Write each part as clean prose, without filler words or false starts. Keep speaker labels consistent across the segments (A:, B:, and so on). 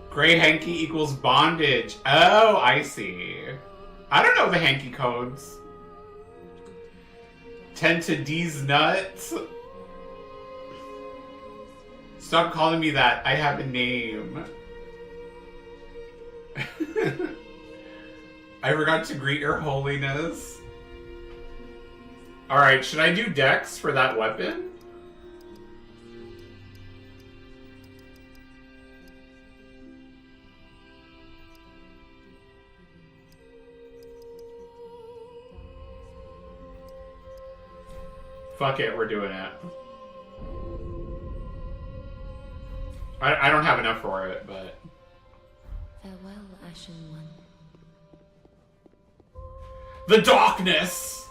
A: Gray hanky equals bondage. Oh, I see. I don't know the hanky codes. 10 to D's nuts. Stop calling me that. I have a name. I forgot to greet your holiness. Alright, should I do Dex for that weapon? Fuck it, we're doing it. I don't have enough for it, but...
B: Farewell, Ashen One.
A: The Darkness!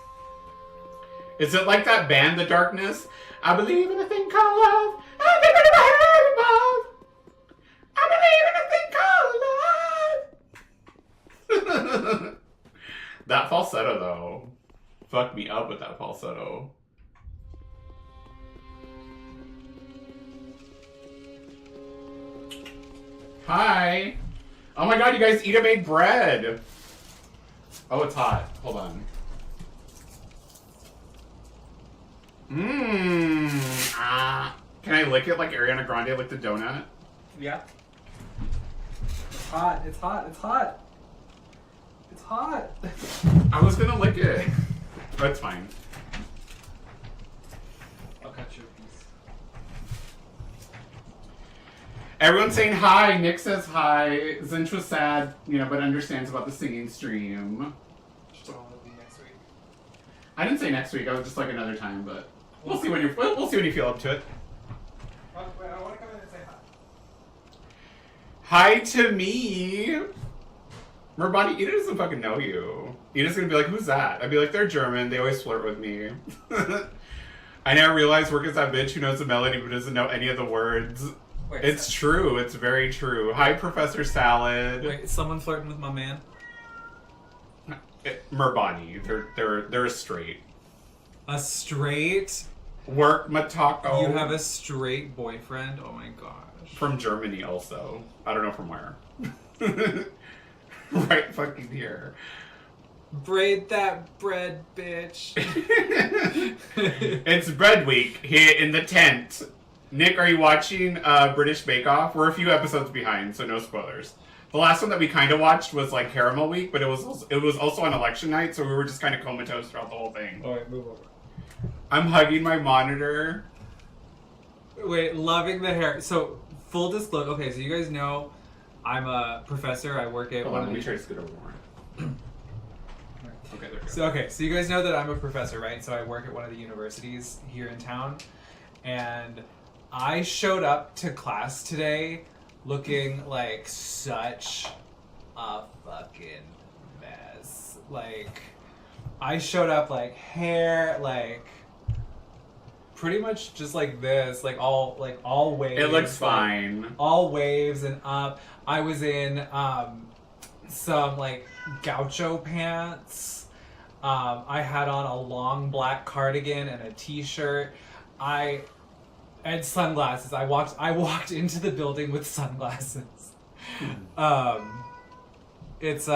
A: Is it like that band, The Darkness? I believe in a thing called love. I think in a thing called love. That falsetto, though. Fucked me up with that falsetto. Hi. Oh my god, you guys, Ida made bread. Oh, it's hot. Hold on. Mmm. Ah. Can I lick it like Ariana Grande licked the donut?
C: Yeah. It's hot. It's hot. It's hot. It's hot.
A: I was gonna lick it. Oh, it's fine.
C: I'll cut you a piece.
A: Everyone's saying hi. Nick says hi. Zinch was sad, you know, but understands about the singing stream.
C: So it'll be next week.
A: I didn't say next week. I was just like another time, but we'll see when we'll see when you feel up to it.
C: Oh, wait, I want to come in and say
A: Hi
C: hi.
A: to me. Merbani, Ida doesn't fucking know you. Ida's gonna be like, who's that? I'd be like, they're German. They always flirt with me. I now realize work is that bitch who knows the melody but doesn't know any of the words.
C: Wait,
A: It's true. It's very true. Hi, Professor Salad.
C: Wait, is someone flirting with my man?
A: Merbani. They're straight.
C: A straight?
A: Work Matako.
C: You have a straight boyfriend? Oh my gosh.
A: From Germany also. I don't know from where. Right fucking here.
C: Braid that bread, bitch.
A: It's bread week here in the tent. Nick, are you watching British Bake Off? We're a few episodes behind, so no spoilers. The last one that we kind of watched was like Caramel Week, but it was also on election night, so we were just kind of comatose throughout the whole thing.
C: Oh wait, move over.
A: I'm hugging my monitor.
C: Wait, loving the hair. So, full disclosure. Okay, so you guys know I'm a professor. I work at
A: Hold
C: one
A: on,
C: of
A: let me
C: the...
A: try to scoot over more. Okay, there we go.
C: So you guys know that I'm a professor, right? So I work at one of the universities here in town. And I showed up to class today looking like such a fucking mess. Like, I showed up like hair, like pretty much just like this, like all waves.
A: It looks
C: like,
A: fine.
C: all waves and up. I was in some like gaucho pants. I had on a long black cardigan and a t-shirt. And sunglasses. I walked into the building with sunglasses. It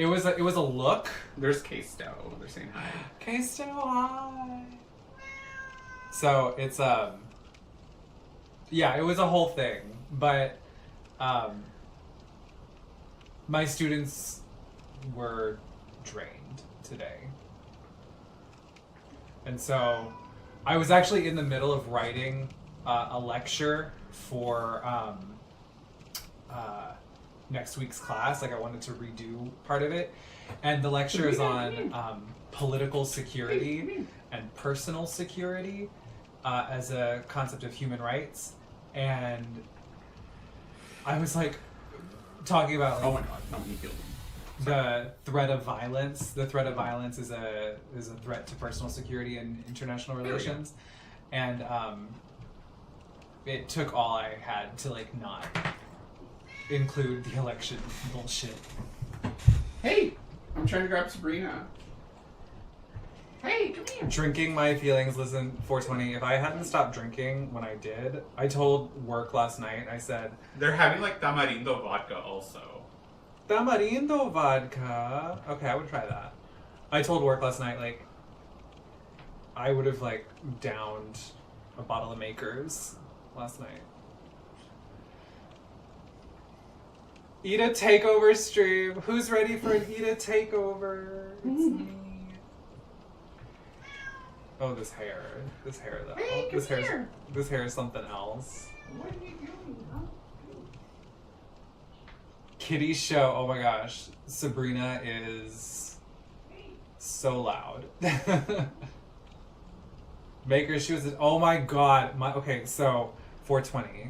C: was a look.
A: There's K-Stow. They're saying hi.
C: K-Stow, hi. So it's yeah, it was a whole thing, but my students were drained today. And so I was actually in the middle of writing a lecture for next week's class. Like, I wanted to redo part of it. And the lecture is on political security and personal security as a concept of human rights. And I was like talking about, like,
A: Oh my god, not me killed him.
C: the threat of violence. The threat of violence is a threat to personal security and international relations, and it took all I had to like not include the election bullshit.
A: Hey, I'm trying to grab Sabrina. Hey, come here.
C: Drinking my feelings. Listen, 420. If I hadn't stopped drinking when I did, I told work last night. I said
A: They're having like tamarindo vodka also.
C: tamarindo vodka. Okay, I would try that. I told work last night like I would have like downed a bottle of Makers last night. Eat a takeover stream. Who's ready for an eat a takeover? It's me. Oh, this hair though.
A: Hey,
C: this
A: come
C: hair.
A: here.
C: This hair is something else.
A: What are you doing?
C: Kitty show. Oh my gosh, Sabrina is so loud. Maker, she was. Oh my god. Okay, so 420.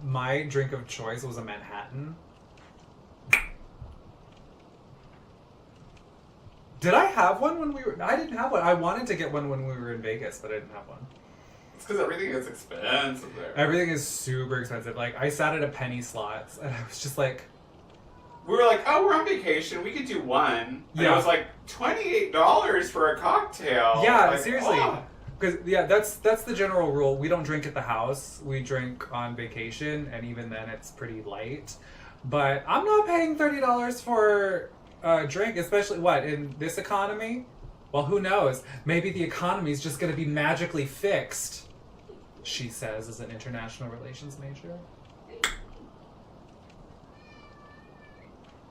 C: My drink of choice was a Manhattan. Did I have one when we were? I didn't have one. I wanted to get one when we were in Vegas, but I didn't have one.
A: It's because everything is expensive there.
C: Everything is super expensive. Like, I sat at a penny slots, and I was just like...
A: We were like, oh, we're on vacation. We could do one. And
C: Yeah.
A: it was like $28 for a cocktail.
C: Yeah,
A: Like,
C: seriously.
A: oh.
C: Because, yeah, that's the general rule. We don't drink at the house. We drink on vacation, and even then it's pretty light. But I'm not paying $30 for a drink, especially, what, in this economy? Well, who knows? Maybe the economy is just going to be magically fixed, she says as an international relations major.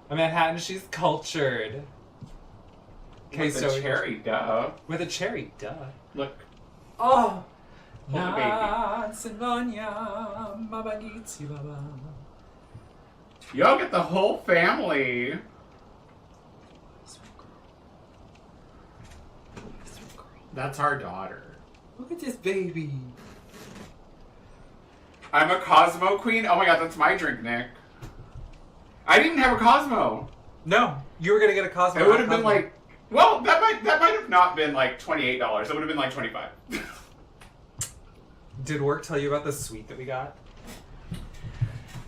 C: A Manhattan, she's cultured. Okay,
A: With a cherry, duh.
C: With a cherry, duh.
A: Look.
C: Oh!
A: Hold the baby. Y'all get the whole family. That's our daughter.
C: Look at this baby.
A: I'm a Cosmo queen. Oh my god, that's my drink, Nick. I didn't have a Cosmo.
C: No, you were gonna get a Cosmo.
A: It would have been like, well, that might have not been like $28. It would have been like 25.
C: Did work tell you about the suite that we got?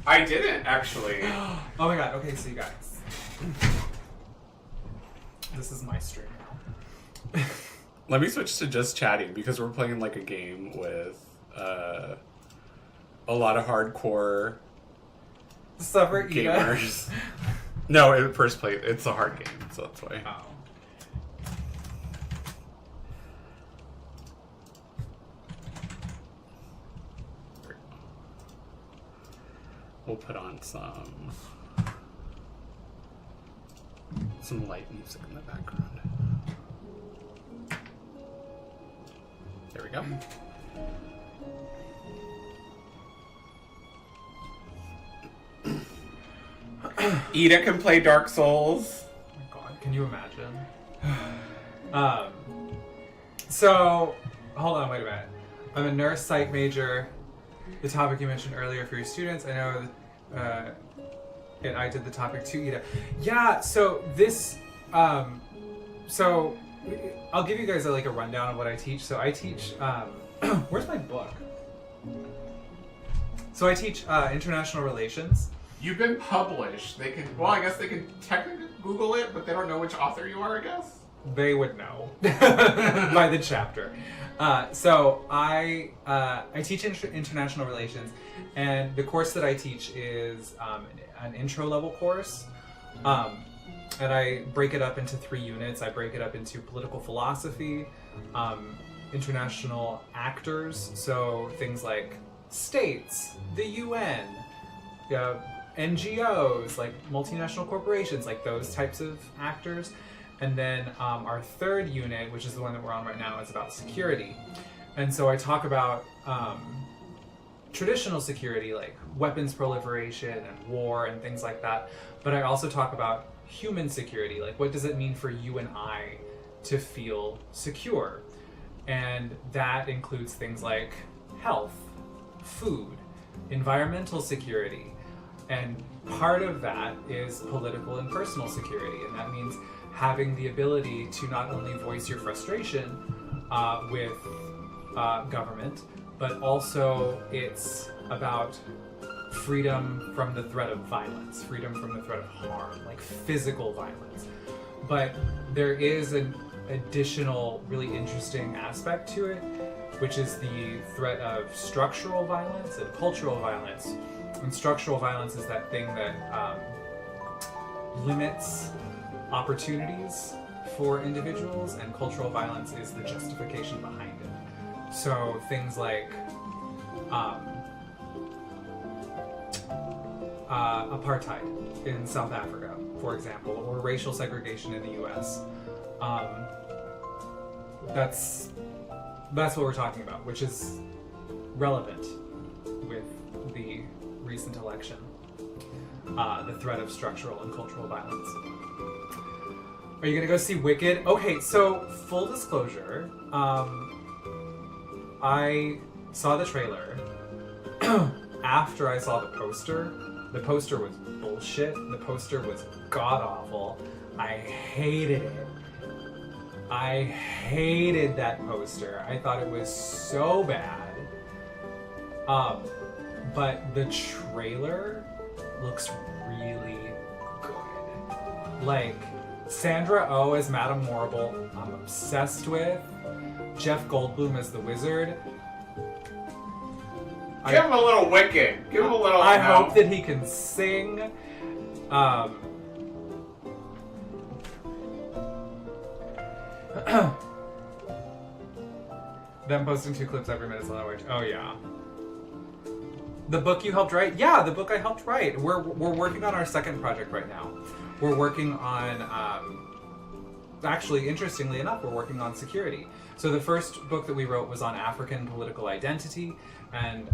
A: I didn't actually.
C: Oh my god. Okay, so you guys, this is my stream now.
A: Let me switch to just chatting because we're playing like a game with a lot of hardcore
C: Suffer
A: gamers. No, first play. It's a hard game, so that's why.
C: Oh.
A: We'll put on some light music in the background. There we go. Ida can play Dark Souls.
C: Oh my god, can you imagine? So, hold on, wait a minute. I'm a nurse psych major. The topic you mentioned earlier for your students, I know and I did the topic too, Ida. Yeah, so this, so I'll give you guys a rundown of what I teach. So I teach, where's my book? So I teach international relations.
A: You've been published. They can, well, I guess they can technically Google it, but they don't know which author you are, I guess.
C: They would know by the chapter. So I teach international relations, and the course that I teach is an intro level course, and I break it up into 3 units. I break it up into political philosophy, international actors, so things like states, the UN, NGOs, like multinational corporations, like those types of actors. And then our 3rd unit, which is the one that we're on right now, is about security. And so I talk about traditional security, like weapons proliferation and war and things like that. But I also talk about human security, like what does it mean for you and I to feel secure? And that includes things like health, food, environmental security. And part of that is political and personal security. And that means having the ability to not only voice your frustration with government, but also it's about freedom from the threat of violence, freedom from the threat of harm, like physical violence. But there is additional, really interesting aspect to it, which is the threat of structural violence and cultural violence. And structural violence is that thing that limits opportunities for individuals, and cultural violence is the justification behind it. So things like apartheid in South Africa, for example, or racial segregation in the U.S. That's what we're talking about, which is relevant with the recent election. The threat of structural and cultural violence. Are you gonna go see Wicked? Okay, so full disclosure, I saw the trailer after I saw the poster. The poster was bullshit. The poster was god-awful. I hated it. I hated that poster. I thought it was so bad. But the trailer looks really good. Like, Sandra Oh as Madame Morrible, I'm obsessed with. Jeff Goldblum as the wizard.
A: Give him a little Wicked. Give him a little...
C: I hope that he can sing. Them posting 2 clips every minute on the wage. Oh yeah. The book you helped write? Yeah, the book I helped write. We're working on our second project right now. We're working on actually, interestingly enough, we're working on security. So the first book that we wrote was on African political identity, and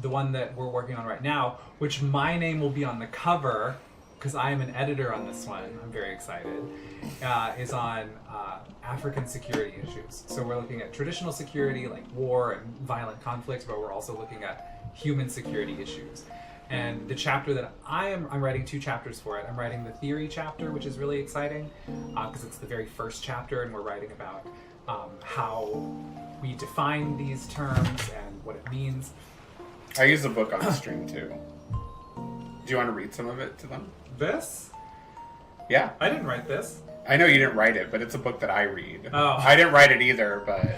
C: the one that we're working on right now, which my name will be on the cover, because I am an editor on this one, I'm very excited, is on African security issues. So we're looking at traditional security, like war and violent conflict, but we're also looking at human security issues. And the chapter that I'm writing 2 chapters for it. I'm writing the theory chapter, which is really exciting, because it's the very first chapter, and we're writing about how we define these terms and what it means.
A: I use the book on the stream too. Do you want to read some of it to them?
C: This?
A: Yeah.
C: I didn't write this.
A: I know you didn't write it, but it's a book that I read.
C: Oh.
A: I didn't write it either, but...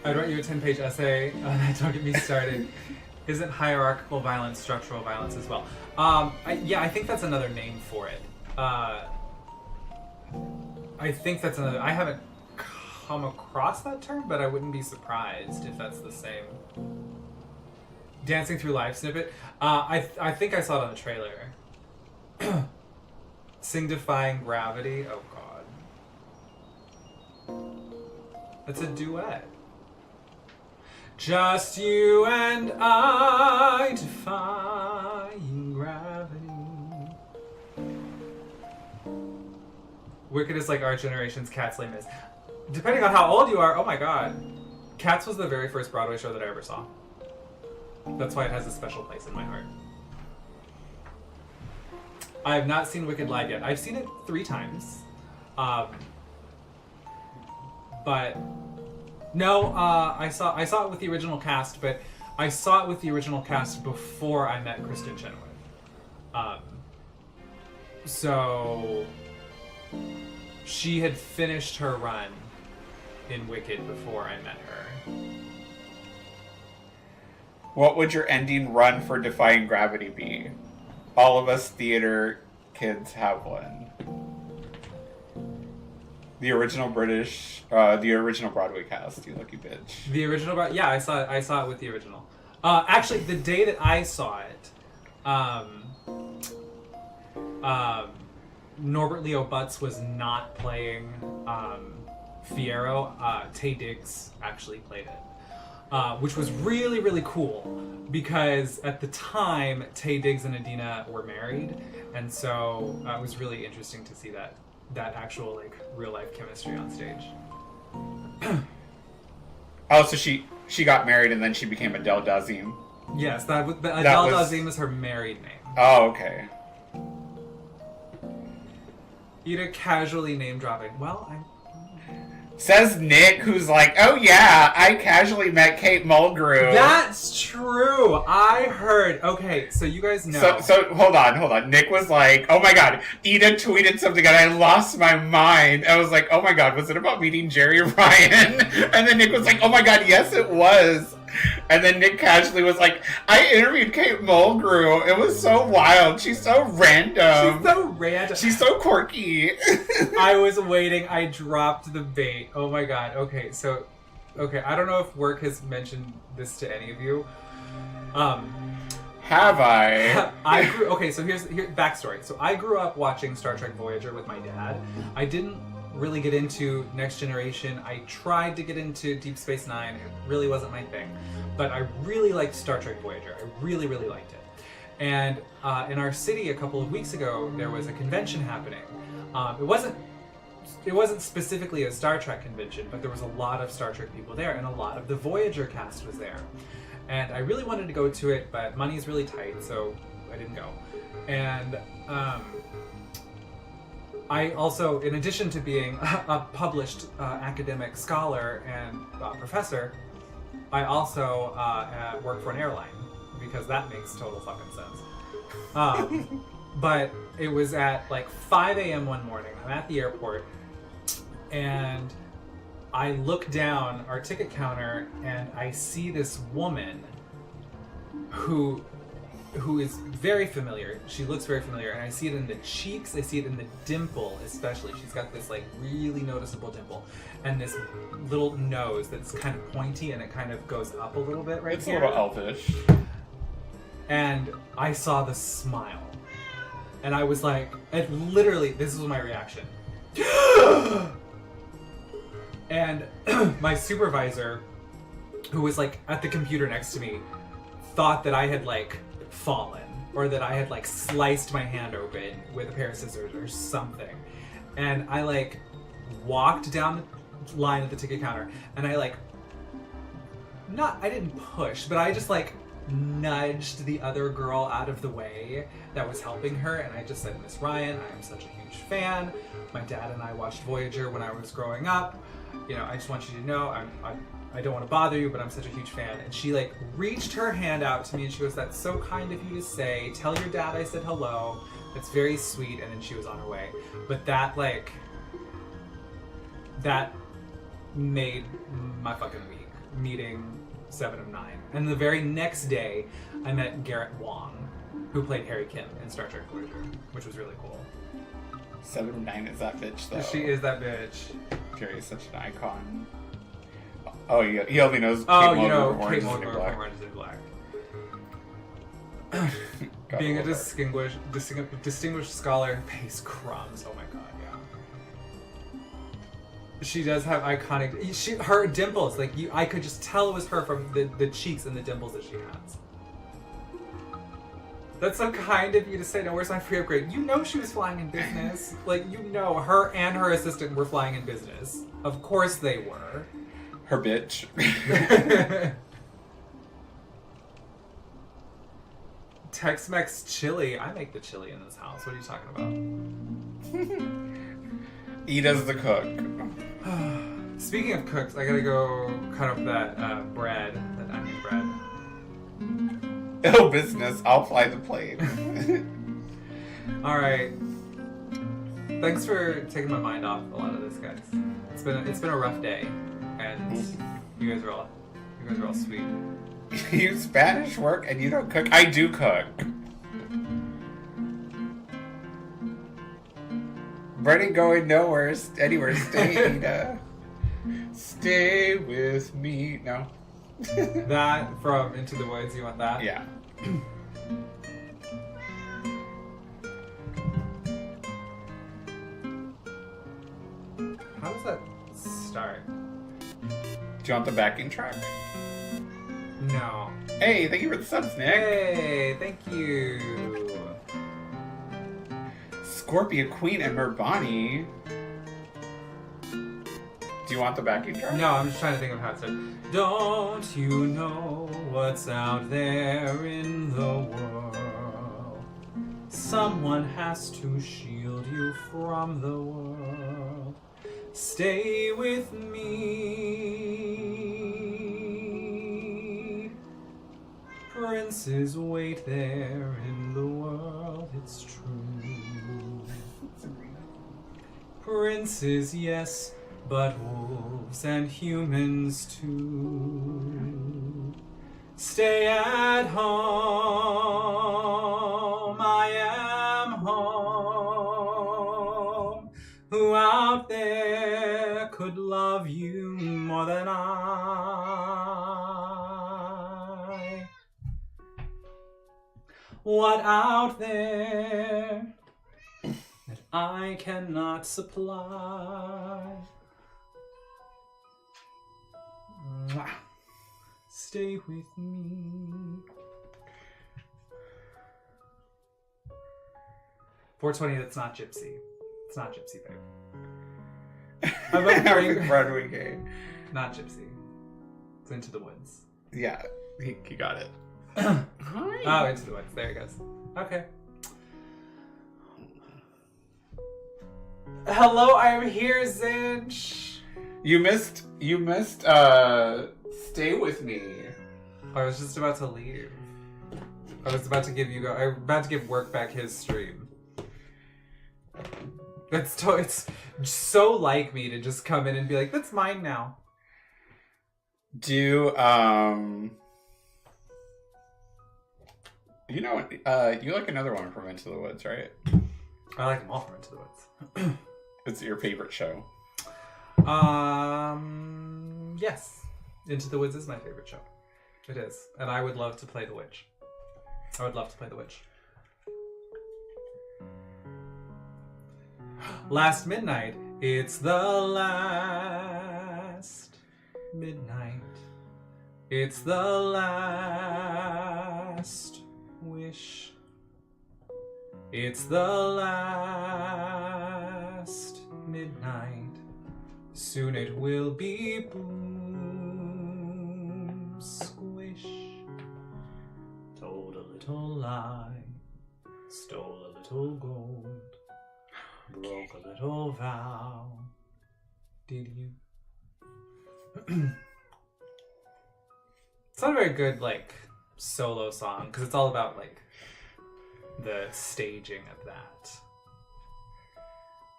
C: I wrote you a 10-page essay. Don't get me started. Isn't hierarchical violence structural violence as well? I think that's another name for it. I think that's another... I haven't come across that term, but I wouldn't be surprised if that's the same. Dancing through live snippet. I think I saw it on the trailer. Sing Defying Gravity. Oh god. That's a duet. Just you and I defying gravity. Wicked is like our generation's Cats Les Mis. Depending on how old you are, oh my god. Cats was the very first Broadway show that I ever saw. That's why it has a special place in my heart. I have not seen Wicked live yet. I've seen it 3 times. But no, I saw it with the original cast, but I saw it with the original cast before I met Kristen Chenoweth. So she had finished her run in Wicked before I met her.
A: What would your ending run for Defying Gravity be? All of us theater kids have one. The original the original Broadway cast, you lucky bitch.
C: The original, yeah, I saw it with the original. Actually, the day that I saw it, Norbert Leo Butz was not playing Fiyero. Taye Diggs actually played it, which was really, really cool because at the time Taye Diggs and Adina were married, and so it was really interesting to see that actual like real life chemistry on stage.
A: Oh, so she got married and then she became Adele Dazeem.
C: Yes, Adele Dazeem is her married name.
A: Oh, okay.
C: Ida casually name dropping. Well,
A: Says Nick, who's like, oh yeah, I casually met Kate Mulgrew.
C: That's true. I heard. Okay, so you guys know.
A: So hold on. Nick was like, oh my god, Ida tweeted something and I lost my mind. I was like, oh my god, was it about meeting Jerry Ryan? And then Nick was like, oh my god, yes it was. And then Nick casually was like, I interviewed Kate Mulgrew. It was so wild. She's so random. She's so quirky.
C: I was waiting. I dropped the bait. Oh my god. Okay, so... Okay, I don't know if work has mentioned this to any of you.
A: Have I?
C: Okay, so here's backstory. So I grew up watching Star Trek Voyager with my dad. I didn't really get into Next Generation. I tried to get into Deep Space Nine. It really wasn't my thing. But I really liked Star Trek Voyager. I really, really liked it. And in our city a couple of weeks ago, there was a convention happening. It wasn't specifically a Star Trek convention, but there was a lot of Star Trek people there, and a lot of the Voyager cast was there. And I really wanted to go to it, but money's really tight, so I didn't go. And I also, in addition to being a published academic scholar and professor, I also work for an airline, because that makes total fucking sense. But it was at like 5 a.m. one morning. I'm at the airport, and I look down our ticket counter, and I see this woman who is very familiar. She looks very familiar, and I see it in the cheeks, I see it in the dimple especially. She's got this like really noticeable dimple, and this little nose that's kind of pointy, and it kind of goes up a little bit right here.
A: It's a little elfish.
C: And I saw the smile. And I was like, and literally, this was my reaction. And my supervisor, who was like at the computer next to me, thought that I had like fallen, or that I had like sliced my hand open with a pair of scissors or something. And I like walked down the line at the ticket counter, and I like, I didn't push, but I just like nudged the other girl out of the way that was helping her, and I just said, Miss Ryan, I am such a huge fan. My dad and I watched Voyager when I was growing up. You know, I just want you to know, I don't want to bother you, but I'm such a huge fan. And she like reached her hand out to me, and she goes, that's so kind of you to say. Tell your dad I said hello. That's very sweet. And then she was on her way. But that made my fucking week, meeting 7 of 9. And the very next day, I met Garrett Wong, who played Harry Kim in Star Trek Voyager, which was really cool.
A: 7 of 9 is that bitch, though.
C: She is that bitch.
A: Jerry is such an icon. Oh, yeah, he only knows
C: Kate Mulgrew from Orange is the New Black. Being a distinguished scholar pays crumbs. Oh my god, yeah. She does have iconic. Her dimples, like I could just tell it was her from the cheeks and the dimples that she has. That's so kind of you to say. No, where's my free upgrade? You know she was flying in business. Like, you know, her and her assistant were flying in business. Of course they were.
A: Her bitch.
C: Tex-Mex chili. I make the chili in this house. What are you talking about?
A: Ida's the cook.
C: Speaking of cooks, I gotta go cut up that bread, that onion bread.
A: Oh, business. I'll fly the plane.
C: All right. Thanks for taking my mind off a lot of this, guys. It's been a rough day, and you guys are all sweet.
A: You Spanish work and you don't cook. I do cook. Brennan going nowhere, anywhere. Stay, Ida. Stay with me. No.
C: That from Into the Woods. You want that?
A: Yeah.
C: How does that start?
A: Do you want the backing track?
C: No.
A: Hey, thank you for the subs, Nick.
C: Hey, thank you.
A: Scorpia Queen and Merbani. Do you want the backing track?
C: No, I'm just trying to think of how it said. Don't you know what's out there in the world? Someone has to shield you from the world. stay with me. Princes wait there in the world, it's true. Princes, yes, but wolves and humans too. Stay at home, I am home. Who out there could love you more than I? What out there that I cannot supply? Mwah. Stay with me. 420, that's not Gypsy. It's not Gypsy, babe. I'm a
A: Broadway game.
C: Not Gypsy. It's Into the Woods.
A: Yeah, he got it.
C: Oh, Into the Woods. There he goes. Okay. Hello, I'm here, Zinch.
A: You missed Stay With Me.
C: I was just about to leave. I was about to give Work back his stream. It's so like me to just come in and be like, that's mine now.
A: You like another one from Into the Woods, right?
C: I like them all from Into the Woods.
A: It's your favorite show.
C: Yes. Into the Woods is my favorite show. It is. And I would love to play the witch. Last midnight. It's the last midnight. It's the last wish. It's the last midnight. Soon it will be boom, squish. Told a little lie, stole a little gold, broke a little vow. Did you? It's not a very good, solo song, because it's all about, the staging of that.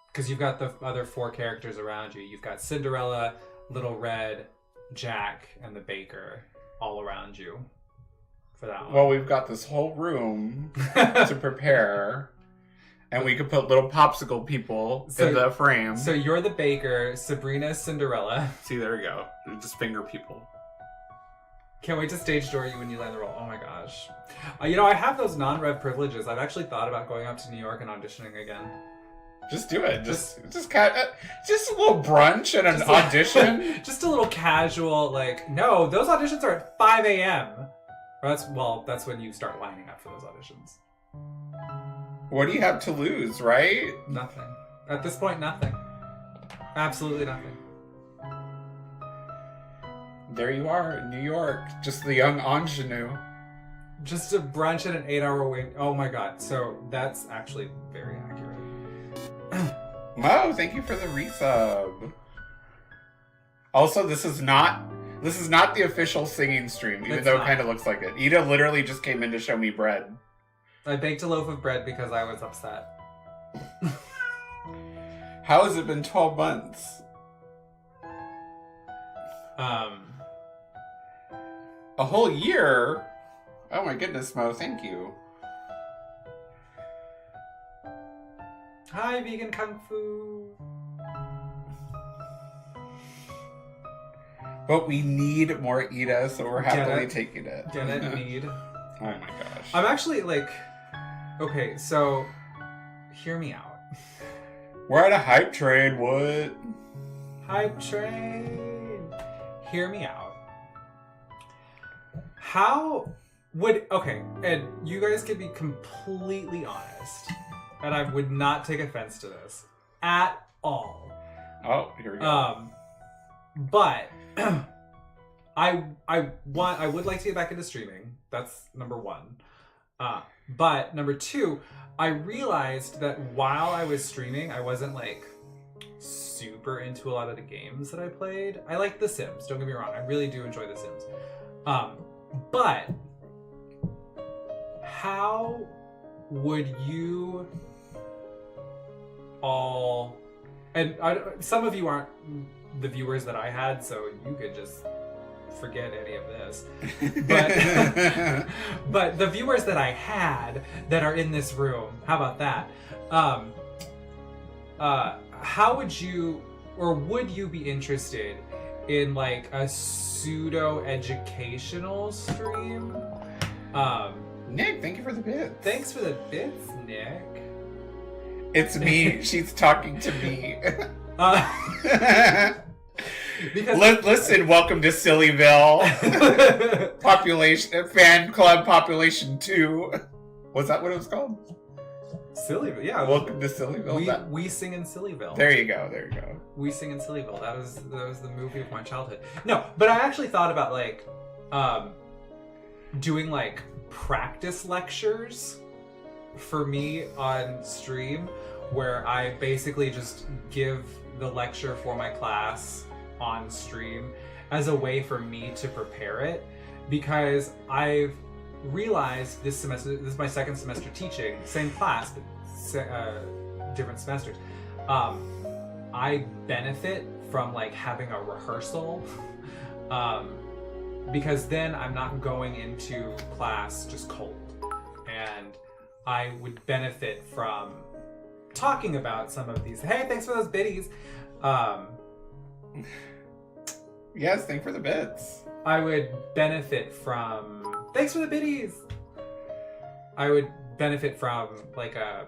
C: Because you've got the other four characters around you. You've got Cinderella, Little Red, Jack, and the Baker all around you for that one.
A: Well, we've got this whole room to prepare, and we could put little popsicle people in the frame.
C: So you're the Baker, Sabrina's Cinderella.
A: See, there we go. Just finger people.
C: Can't wait to stage door you when you land the role. Oh my gosh. I have those non-rev privileges. I've actually thought about going up to New York and auditioning again.
A: Just do it. Just a little brunch and an audition.
C: Just a little casual, no, those auditions are at 5 a.m. That's when you start lining up for those auditions.
A: What do you have to lose, right?
C: Nothing. At this point, nothing. Absolutely nothing.
A: There you are, in New York. Just the young ingenue.
C: Just a brunch and an 8-hour wait. Oh my god. So that's actually very accurate.
A: Mo, thank you for the resub. Also, this is not the official singing stream, even though it kind of looks like it. Ida literally just came in to show me bread.
C: I baked a loaf of bread because I was upset.
A: How has it been 12 months? A whole year? Oh my goodness, Mo, thank you.
C: Hi, vegan kung fu.
A: But we need more Ida, so we're happily taking it.
C: Get it? Need.
A: Oh my gosh.
C: I'm actually okay, so hear me out.
A: We're at a hype train, what?
C: Hype train. Hear me out. And you guys can be completely honest, and I would not take offense to this at all.
A: Oh, here we go.
C: But I would like to get back into streaming. That's number one. But number two, I realized that while I was streaming, I wasn't super into a lot of the games that I played. I like The Sims, don't get me wrong. I really do enjoy The Sims. But how would you all... And some of you aren't the viewers that I had, so you could just forget any of this. But, but the viewers that I had that are in this room, how about that? How would you, or would you be interested in like a pseudo-educational stream?
A: Nick, thank you for the bits.
C: Thanks for the bits, Nick.
A: It's me. She's talking to me.
C: Because
A: Listen, welcome to Sillyville. Fan club population 2. Was that what it was called?
C: Sillyville, yeah.
A: Welcome to Sillyville.
C: We sing in Sillyville.
A: There you go.
C: We sing in Sillyville. That was the movie of my childhood. No, but I actually thought about like doing like practice lectures for me on stream, where I basically just give the lecture for my class on stream as a way for me to prepare it, because I've realized this semester, this is my second semester teaching, same class, but different semesters. I benefit from like having a rehearsal, because then I'm not going into class just cold, and I would benefit from talking about some of these. Hey, thanks for those biddies.
A: Yes, thanks for the bits.
C: I would benefit from... Thanks for the biddies! I would benefit from like a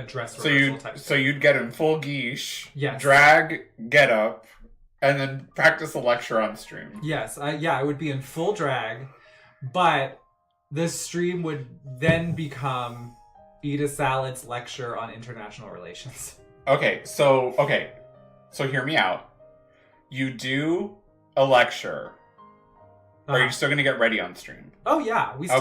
C: dress rehearsal type.
A: So you'd get in full geesh,
C: yes,
A: drag, get up, and then practice a lecture on stream.
C: Yes, I would be in full drag, but the stream would then become Ida Salad's lecture on international relations.
A: Okay, so hear me out. You do a lecture. Or are you still gonna get ready on stream?
C: Oh yeah, we still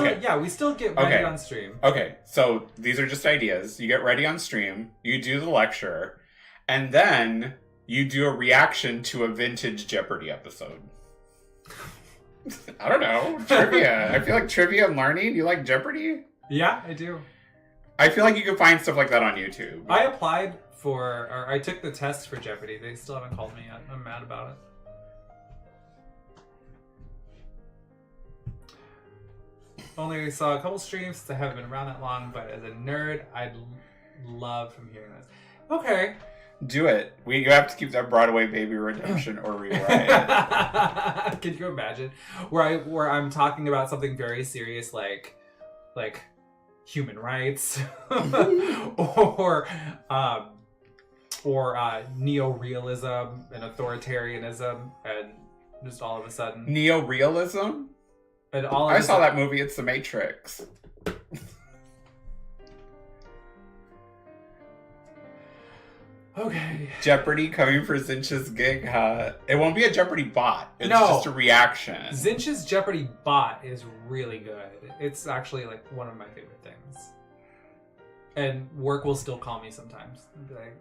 C: get ready on stream.
A: Okay, so these are just ideas. You get ready on stream, you do the lecture, and then you do a reaction to a vintage Jeopardy episode. I don't know, trivia. I feel like trivia and learning. You like Jeopardy?
C: Yeah, I do.
A: I feel like you can find stuff like that on YouTube.
C: I applied for, or I took the test for Jeopardy. They still haven't called me yet. I'm mad about it. Only saw a couple streams since I haven't been around that long, but as a nerd, I'd love from hearing this. Okay.
A: Do it. You have to keep that Broadway Baby Redemption or rewrite.
C: Can you imagine where I'm talking about something very serious like human rights or neo-realism and authoritarianism, and just all of a sudden
A: neo-realism?
C: And all of
A: I saw that movie. It's The Matrix.
C: Okay.
A: Jeopardy coming for Zinch's gig, huh? It won't be a Jeopardy bot. It's just a reaction.
C: Zinch's Jeopardy bot is really good. It's actually like one of my favorite things. And work will still call me sometimes and be like,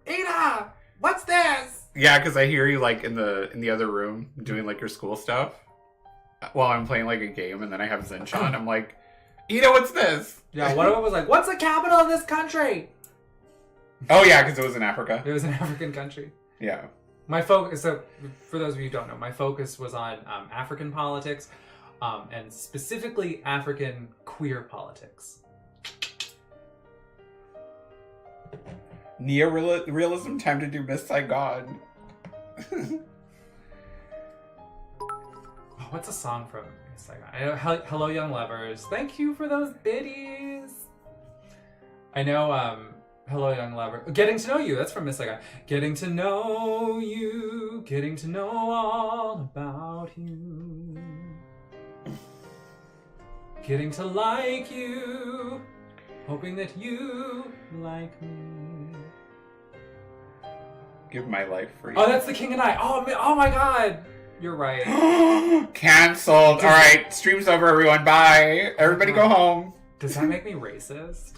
C: Ada, what's this?
A: Yeah, because I hear you like in the other room doing like your school stuff while I'm playing like a game, and then I have Zinch on. I'm like, Ida, what's this?
C: Yeah, one of them was like, what's the capital of this country?
A: Oh yeah, because it was in Africa.
C: It was an African country.
A: Yeah.
C: My focus, so for those of you who don't know, my focus was on African politics, and specifically African queer politics.
A: Neo-realism, time to do Miss Saigon.
C: What's a song from Miss Saigon? I know, Hello Young Lovers. Thank you for those biddies. I know, Hello Young Lover. Getting to Know You, that's from Miss Saigon. Getting to know you, getting to know all about you. Getting to like you, hoping that you like me.
A: Give my life for you.
C: Oh, that's The King and I. Oh my god. You're right.
A: Cancelled. All right, stream's over, everyone. Bye. Everybody go home.
C: Does that make me racist?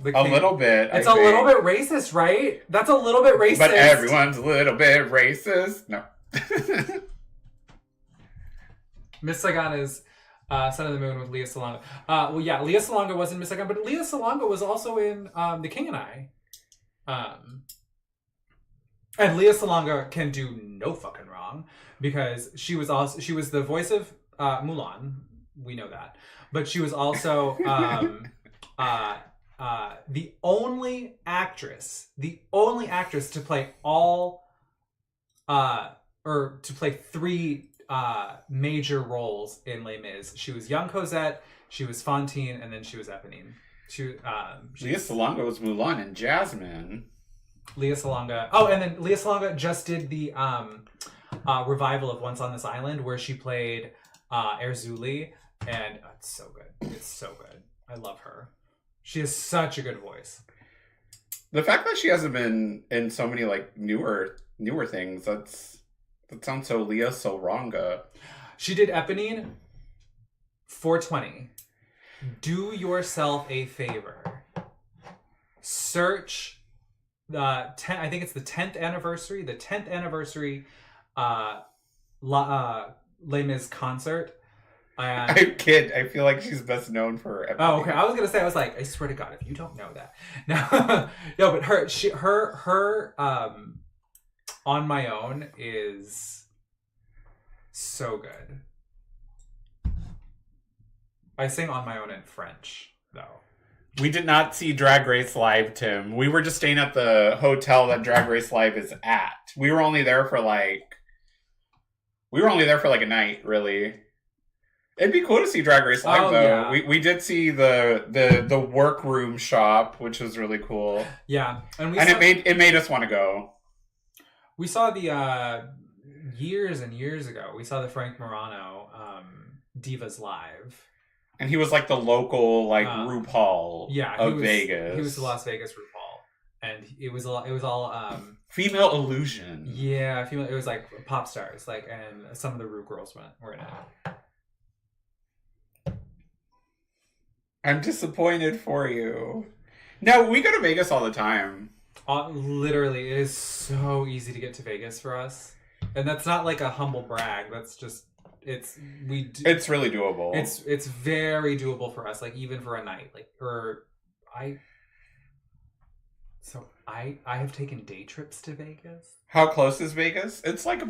C: The
A: A
C: king.
A: little bit.
C: It's
A: I
C: a
A: think.
C: little bit racist, right? That's a little bit racist.
A: But everyone's a little bit racist. No.
C: Miss Saigon is Son of the Moon with Leah Salonga. Well, yeah, Leah Salonga was in Miss Saigon, but Leah Salonga was also in The King and I. And Leah Salonga can do no fucking wrong because she was the voice of Mulan. We know that, but she was also the only actress to play to play three major roles in Les Mis. She was young Cosette, she was Fantine, and then she was Eponine.
A: Leah Salonga was Mulan and Jasmine.
C: Leah Salonga. Oh, and then Leah Salonga just did the revival of Once on This Island where she played Erzuli, and it's so good. It's so good. I love her. She has such a good voice.
A: The fact that she hasn't been in so many like newer things, that sounds so Leah Salonga.
C: She did Eponine. 420. Do yourself a favor. Search I think it's the 10th anniversary. The 10th anniversary Les Mis concert. And
A: I feel like she's best known for Eponine.
C: oh, okay. I was gonna say, I swear to God, if you don't know that. No, but her On My Own is so good. I sing On My Own in French, though.
A: We did not see Drag Race Live, Tim. We were just staying at the hotel that Drag Race Live is at. We were only there for like a night, really. It'd be cool to see Drag Race Live, though.
C: Yeah.
A: We did see the workroom shop, which was really cool.
C: Yeah,
A: it made us want to go.
C: We saw the years and years ago. We saw the Frank Morano Divas Live.
A: And he was like the local RuPaul of Vegas.
C: He was the Las Vegas RuPaul, and it was all
A: female illusion.
C: Yeah, female. It was like pop stars, and some of the Ru girls were in it.
A: I'm disappointed for you. No, we go to Vegas all the time.
C: Literally, it is so easy to get to Vegas for us, and that's not like a humble brag. That's just it's
A: really doable.
C: It's very doable for us. Like even for a night, I have taken day trips to Vegas.
A: How close is Vegas? It's like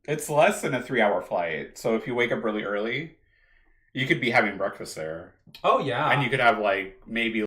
A: it's less than a 3-hour flight. So if you wake up really early, you could be having breakfast there.
C: Oh yeah,
A: and you could have maybe